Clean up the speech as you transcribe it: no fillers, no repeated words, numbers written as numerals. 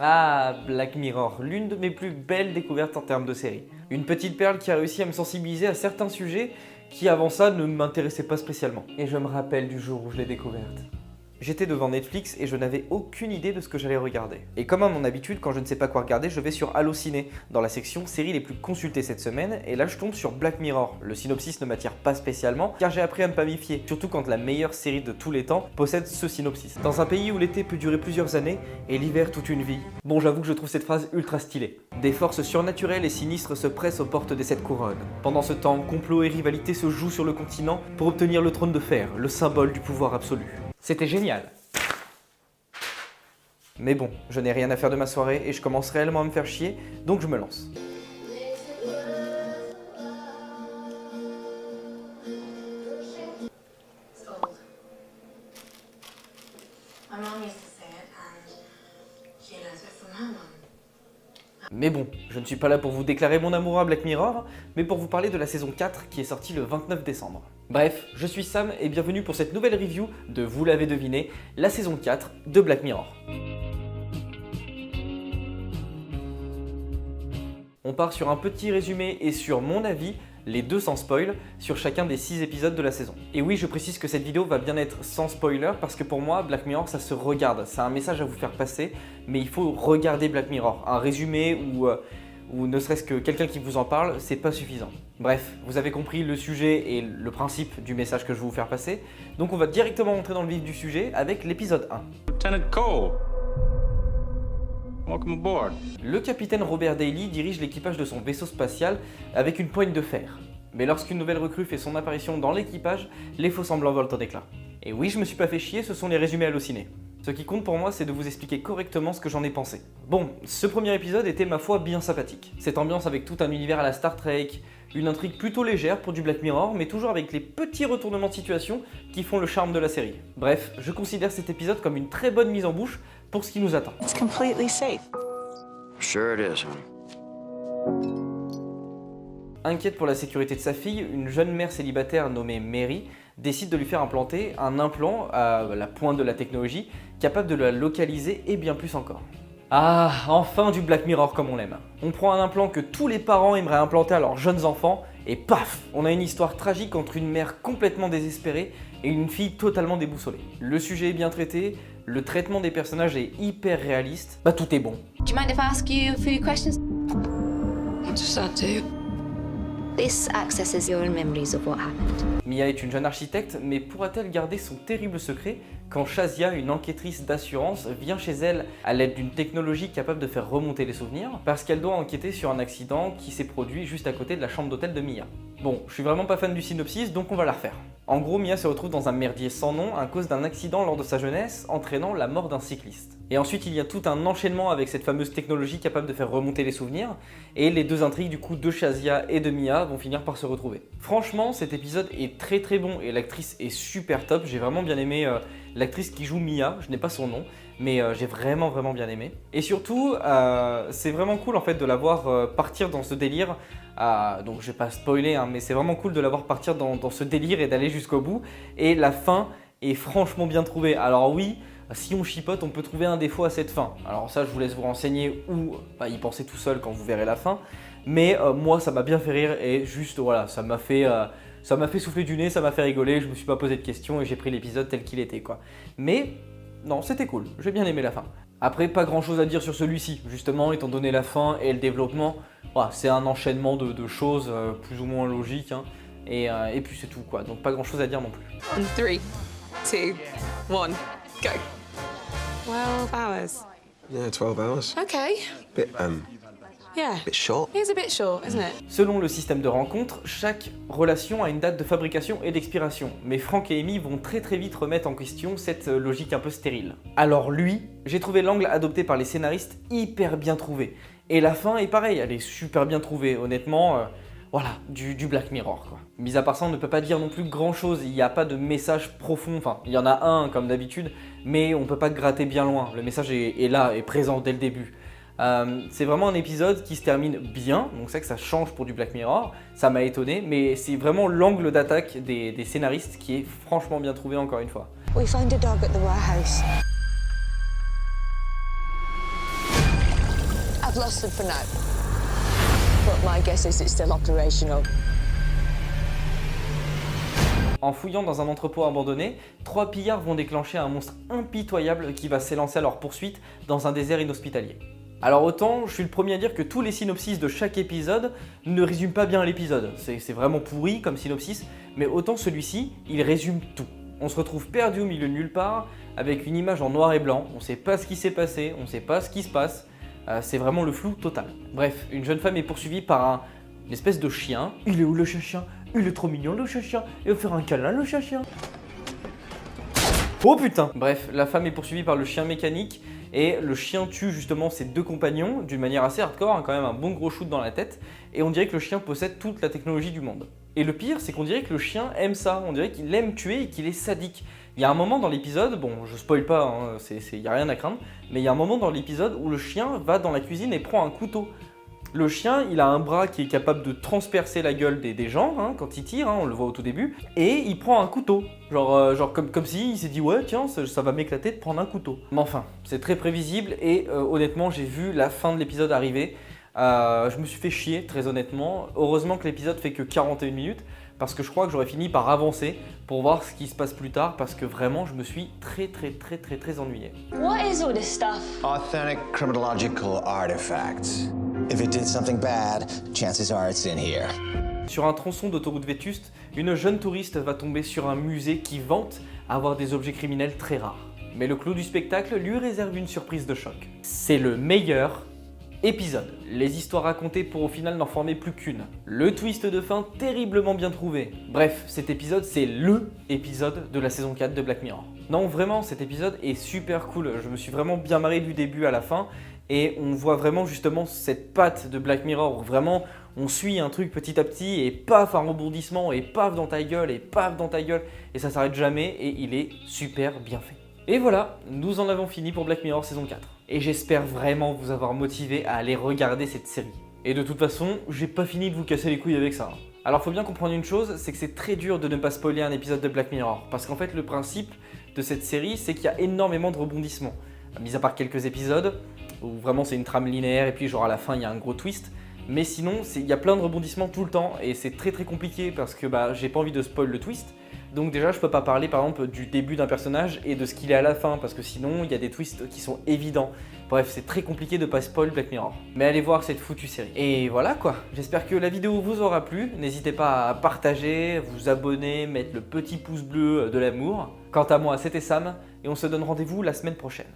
Ah, Black Mirror, l'une de mes plus belles découvertes en termes de série. Une petite perle qui a réussi à me sensibiliser à certains sujets qui avant ça ne m'intéressaient pas spécialement. Et je me rappelle du jour où je l'ai découverte. J'étais devant Netflix et je n'avais aucune idée de ce que j'allais regarder. Et comme à mon habitude, quand je ne sais pas quoi regarder, je vais sur Allociné, dans la section séries les plus consultées cette semaine, et là je tombe sur Black Mirror. Le synopsis ne m'attire pas spécialement, car j'ai appris à ne pas m'y fier, surtout quand la meilleure série de tous les temps possède ce synopsis. Dans un pays où l'été peut durer plusieurs années, et l'hiver toute une vie. Bon, j'avoue que je trouve cette phrase ultra stylée. Des forces surnaturelles et sinistres se pressent aux portes de cette couronne. Pendant ce temps, complot et rivalité se jouent sur le continent pour obtenir le trône de fer, le symbole du pouvoir absolu. C'était génial. Mais bon, je n'ai rien à faire de ma soirée et je commence réellement à me faire chier, donc je me lance. Mais bon, je ne suis pas là pour vous déclarer mon amour à Black Mirror, mais pour vous parler de la saison 4 qui est sortie le 29 décembre. Bref, je suis Sam et bienvenue pour cette nouvelle review de, vous l'avez deviné, la saison 4 de Black Mirror. On part sur un petit résumé et sur mon avis, les deux sans spoil, sur chacun des 6 épisodes de la saison. Et oui, je précise que cette vidéo va bien être sans spoiler parce que pour moi, Black Mirror, ça se regarde. C'est un message à vous faire passer, mais il faut regarder Black Mirror. Un résumé ou ne serait-ce que quelqu'un qui vous en parle, c'est pas suffisant. Bref, vous avez compris le sujet et le principe du message que je veux vous faire passer. Donc on va directement entrer dans le vif du sujet avec l'épisode 1. Lieutenant Cole. Welcome aboard. Le capitaine Robert Daly dirige l'équipage de son vaisseau spatial avec une poigne de fer. Mais lorsqu'une nouvelle recrue fait son apparition dans l'équipage, les faux-semblants volent en éclats. Et oui, je me suis pas fait chier, ce sont les résumés Allociné. Ce qui compte pour moi, c'est de vous expliquer correctement ce que j'en ai pensé. Bon, ce premier épisode était ma foi bien sympathique. Cette ambiance avec tout un univers à la Star Trek, une intrigue plutôt légère pour du Black Mirror, mais toujours avec les petits retournements de situation qui font le charme de la série. Bref, je considère cet épisode comme une très bonne mise en bouche pour ce qui nous attend. It's completely safe. Sure it is, honey. Inquiète pour la sécurité de sa fille, une jeune mère célibataire nommée Mary décide de lui faire implanter un implant à la pointe de la technologie, capable de la localiser et bien plus encore. Ah, enfin du Black Mirror comme on l'aime. On prend un implant que tous les parents aimeraient implanter à leurs jeunes enfants, et paf, on a une histoire tragique entre une mère complètement désespérée et une fille totalement déboussolée. Le sujet est bien traité, le traitement des personnages est hyper réaliste, bah tout est bon. Do you mind if I ask you a few questions? What does that do? This accesses your memories of what happened. Mia est une jeune architecte, mais pourra-t-elle garder son terrible secret quand Shazia, une enquêtrice d'assurance, vient chez elle à l'aide d'une technologie capable de faire remonter les souvenirs, parce qu'elle doit enquêter sur un accident qui s'est produit juste à côté de la chambre d'hôtel de Mia. Bon, je suis vraiment pas fan du synopsis, donc on va la refaire. En gros, Mia se retrouve dans un merdier sans nom à cause d'un accident lors de sa jeunesse, entraînant la mort d'un cycliste. Et ensuite, il y a tout un enchaînement avec cette fameuse technologie capable de faire remonter les souvenirs, et les deux intrigues du coup de Shazia et de Mia vont finir par se retrouver. Franchement, cet épisode est très bon, et l'actrice est super top, j'ai vraiment bien aimé l'actrice qui joue Mia, je n'ai pas son nom, mais j'ai vraiment bien aimé. Et surtout, c'est vraiment cool en fait de la voir partir dans ce délire. Donc je vais pas spoiler, hein, mais c'est vraiment cool de la voir partir dans ce délire et d'aller jusqu'au bout. Et la fin est franchement bien trouvée. Alors oui, si on chipote, on peut trouver un défaut à cette fin. Alors ça, je vous laisse vous renseigner ou y penser tout seul quand vous verrez la fin. Mais moi, ça m'a bien fait rire et juste voilà, ça m'a fait souffler du nez, ça m'a fait rigoler. Je me suis pas posé de questions et j'ai pris l'épisode tel qu'il était quoi. Mais non, c'était cool. J'ai bien aimé la fin. Après, pas grand chose à dire sur celui-ci, justement, étant donné la fin et le développement, c'est un enchaînement de choses plus ou moins logiques, hein, et puis c'est tout, quoi, donc pas grand chose à dire non plus. 3, 2, 1, go. 12 hours. Yeah, 12 hours. Okay. Yeah. Bit short. It is a bit short, isn't it? Selon le système de rencontre, chaque relation a une date de fabrication et d'expiration, mais Frank et Amy vont très vite remettre en question cette logique un peu stérile. Alors lui, j'ai trouvé l'angle adopté par les scénaristes hyper bien trouvé, et la fin est pareil, elle est super bien trouvée, honnêtement, voilà, du Black Mirror quoi. Mis à part ça, on ne peut pas dire non plus grand chose, il n'y a pas de message profond, enfin il y en a un comme d'habitude, mais on peut pas gratter bien loin, le message est là, est présent dès le début. C'est vraiment un épisode qui se termine bien, donc c'est vrai que ça change pour du Black Mirror, ça m'a étonné, mais c'est vraiment l'angle d'attaque des scénaristes qui est franchement bien trouvé encore une fois. We found a dog at the warehouse. I've lost it for now. But my guess is it's still operational. En fouillant dans un entrepôt abandonné, 3 pillards vont déclencher un monstre impitoyable qui va s'élancer à leur poursuite dans un désert inhospitalier. Alors autant, je suis le premier à dire que tous les synopsis de chaque épisode ne résument pas bien l'épisode, c'est vraiment pourri comme synopsis, mais autant celui-ci, il résume tout. On se retrouve perdu au milieu de nulle part, avec une image en noir et blanc, on sait pas ce qui s'est passé, on sait pas ce qui se passe, c'est vraiment le flou total. Bref, une jeune femme est poursuivie par une espèce de chien. Il est où le chien? Il est trop mignon le chien, il va faire un câlin le chien. Oh putain! Bref, la femme est poursuivie par le chien mécanique et le chien tue justement ses 2 compagnons d'une manière assez hardcore, hein, quand même un bon gros shoot dans la tête, et on dirait que le chien possède toute la technologie du monde. Et le pire, c'est qu'on dirait que le chien aime ça, on dirait qu'il aime tuer et qu'il est sadique. Il y a un moment dans l'épisode, bon je spoil pas, hein, y a rien à craindre, mais il y a un moment dans l'épisode où le chien va dans la cuisine et prend un couteau. Le chien, il a un bras qui est capable de transpercer la gueule des gens hein, quand il tire, hein, on le voit au tout début, et il prend un couteau. Genre comme si il s'est dit ouais tiens ça va m'éclater de prendre un couteau. Mais enfin, c'est très prévisible et honnêtement j'ai vu la fin de l'épisode arriver. Je me suis fait chier très honnêtement. Heureusement que l'épisode fait que 41 minutes parce que je crois que j'aurais fini par avancer pour voir ce qui se passe plus tard parce que vraiment je me suis très ennuyé. What is all this stuff? Authentic criminological artifacts. If it did something bad, chances are it's in here. Sur un tronçon d'autoroute vétuste, une jeune touriste va tomber sur un musée qui vante avoir des objets criminels très rares. Mais le clou du spectacle lui réserve une surprise de choc. C'est le meilleur épisode. Les histoires racontées pour au final n'en former plus qu'une. Le twist de fin terriblement bien trouvé. Bref, cet épisode c'est LE épisode de la saison 4 de Black Mirror. Non vraiment, cet épisode est super cool. Je me suis vraiment bien marré du début à la fin. Et on voit vraiment justement cette patte de Black Mirror où vraiment on suit un truc petit à petit et paf un rebondissement et paf dans ta gueule et paf dans ta gueule et ça s'arrête jamais et il est super bien fait. Et voilà, nous en avons fini pour Black Mirror saison 4. Et j'espère vraiment vous avoir motivé à aller regarder cette série. Et de toute façon, j'ai pas fini de vous casser les couilles avec ça. Alors faut bien comprendre une chose, c'est que c'est très dur de ne pas spoiler un épisode de Black Mirror. Parce qu'en fait le principe de cette série, c'est qu'il y a énormément de rebondissements. Mis à part quelques épisodes, où vraiment c'est une trame linéaire et puis genre à la fin il y a un gros twist. Mais sinon, il y a plein de rebondissements tout le temps et c'est très compliqué parce que j'ai pas envie de spoil le twist. Donc déjà je peux pas parler par exemple du début d'un personnage et de ce qu'il est à la fin parce que sinon il y a des twists qui sont évidents. Bref, c'est très compliqué de pas spoil Black Mirror. Mais allez voir cette foutue série. Et voilà quoi, j'espère que la vidéo vous aura plu. N'hésitez pas à partager, vous abonner, mettre le petit pouce bleu de l'amour. Quant à moi, c'était Sam et on se donne rendez-vous la semaine prochaine.